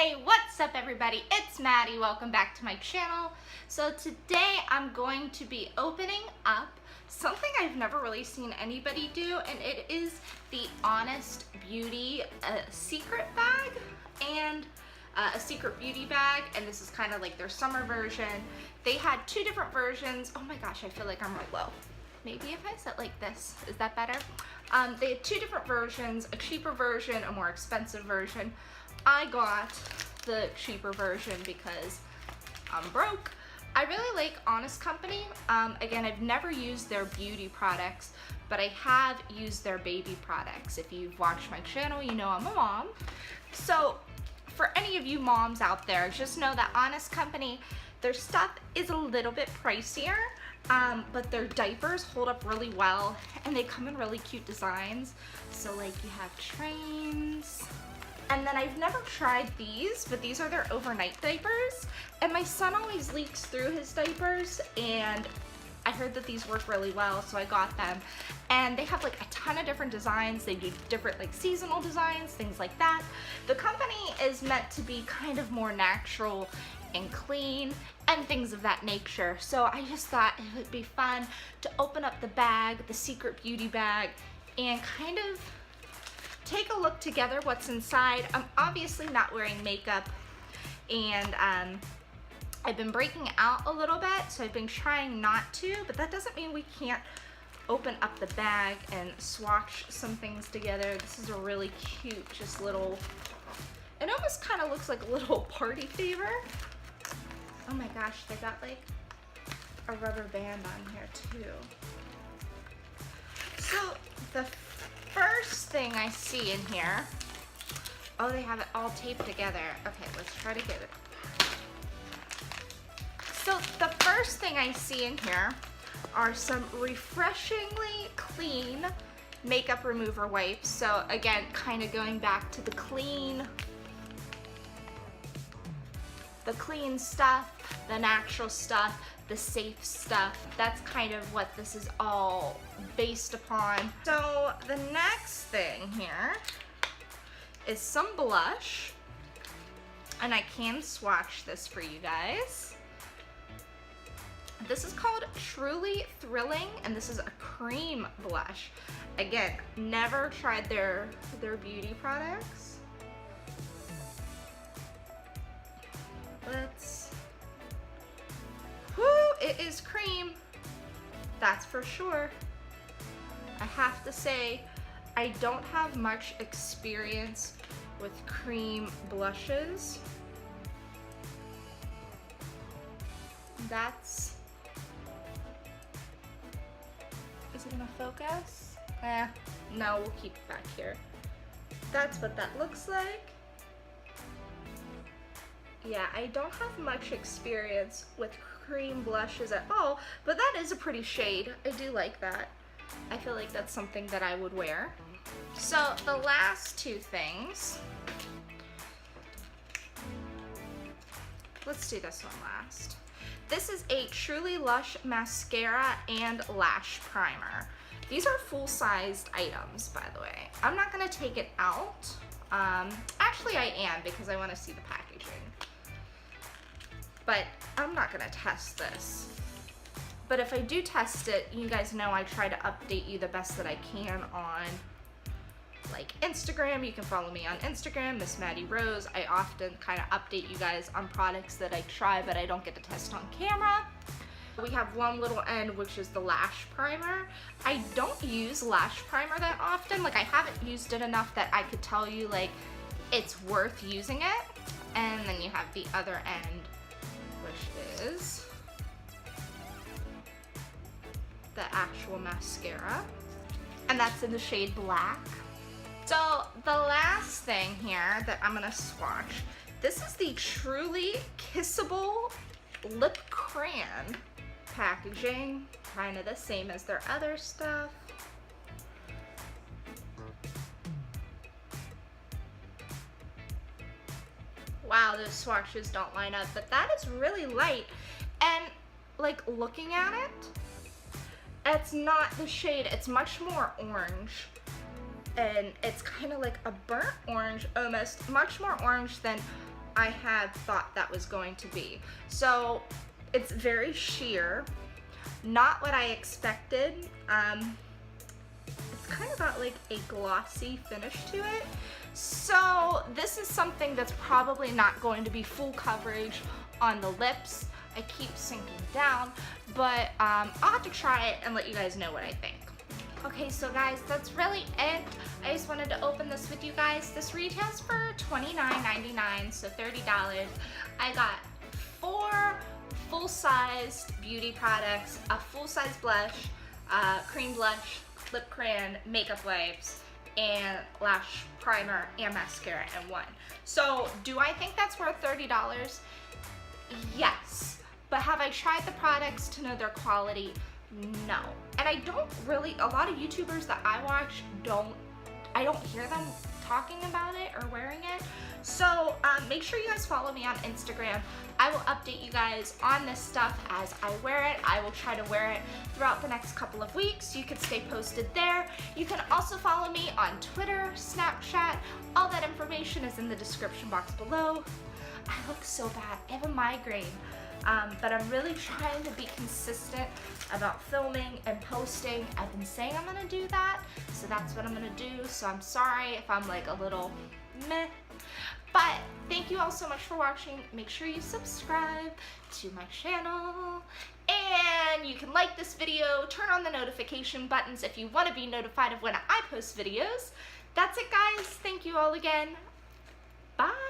Hey, what's up everybody? It's Maddie. Welcome back to my channel. So today I'm going to be opening up something I've never really seen anybody do, and it is the Honest Beauty secret bag and a secret beauty bag, and this is kind of like their summer version. They had two different versions. Oh my gosh, I feel like I'm real low. Maybe if I sit like this, is that better? They had two different versions, a cheaper version, a more expensive version. I got the cheaper version because I'm broke. I really like Honest Company. Again, I've never used their beauty products, but I have used their baby products. If you've watched my channel, you know I'm a mom. So for any of you moms out there, just know that Honest Company, their stuff is a little bit pricier, but their diapers hold up really well, and they come in really cute designs. So like you have trains. And then I've never tried these, but these are their overnight diapers. And my son always leaks through his diapers, and I heard that these work really well, so I got them. And they have like a ton of different designs. They do different like seasonal designs, things like that. The company is meant to be kind of more natural and clean and things of that nature. So I just thought it would be fun to open up the bag, the secret beauty bag, and kind of take a look together what's inside. I'm obviously not wearing makeup, and I've been breaking out a little bit, so I've been trying not to, but that doesn't mean we can't open up the bag and swatch some things together. This is a really cute, just little, it almost kind of looks like a little party favor. Oh my gosh, they got like a rubber band on here too. So the first thing I see in here, oh, they have it all taped together. Okay, let's try to get it. So the first thing I see in here are some refreshingly clean makeup remover wipes. So again, kind of going back to the clean stuff, the natural stuff, the safe stuff. That's kind of what this is all based upon. So the next thing here is some blush, and I can swatch this for you guys. This is called Truly Thrilling, and this is a cream blush. Again, never tried their beauty products. It is cream, that's for sure. I have to say, I don't have much experience with cream blushes. Is it gonna focus? No, we'll keep it back here. That's what that looks like. Yeah, I don't have much experience with cream blushes at all, but that is a pretty shade. I do like that. I feel like that's something that I would wear. So the last two things, let's do this one last. This is a Truly Lush Mascara and Lash Primer. These are full-sized items, by the way. I'm not gonna take it out. Actually I am, because I wanna see the packaging. But I'm not gonna test this. But if I do test it, you guys know I try to update you the best that I can on like Instagram. You can follow me on Instagram, Miss Maddie Rose. I often kind of update you guys on products that I try, but I don't get to test on camera. We have one little end, which is the Lash Primer. I don't use Lash Primer that often. Like, I haven't used it enough that I could tell you like it's worth using it. And then you have the other end, which is the actual mascara, and that's in the shade Black. So the last thing here that I'm gonna swatch, this is the Truly Kissable Lip Crayon packaging, kind of the same as their other stuff. Wow, those swatches don't line up, but that is really light. And like looking at it, it's not the shade, it's much more orange. And it's kind of like a burnt orange almost, much more orange than I had thought that was going to be. So it's very sheer, not what I expected. It's kind of got like a glossy finish to it. So this is something that's probably not going to be full coverage on the lips. I keep sinking down, but I'll have to try it and let you guys know what I think. Okay, so guys, that's really it. I just wanted to open this with you guys. This retails for $29.99, so $30. I got 4 full-sized beauty products, a full-size blush, cream blush, lip crayon, makeup wipes, and lash primer and mascara in one. So do I think that's worth $30? Yes. But have I tried the products to know their quality? No. And I don't really, a lot of YouTubers that I watch I don't hear them talking about it or wearing it. So make sure you guys follow me on Instagram. I will update you guys on this stuff as I wear it. I will try to wear it throughout the next couple of weeks. You can stay posted there. You can also follow me on Twitter, Snapchat. All that information is in the description box below. I look so bad. I have a migraine. But I'm really trying to be consistent about filming and posting. I've been saying I'm gonna do that, so that's what I'm gonna do. So I'm sorry if I'm like a little meh. But thank you all so much for watching. Make sure you subscribe to my channel. And you can like this video, turn on the notification buttons if you want to be notified of when I post videos. That's it, guys. Thank you all again. Bye.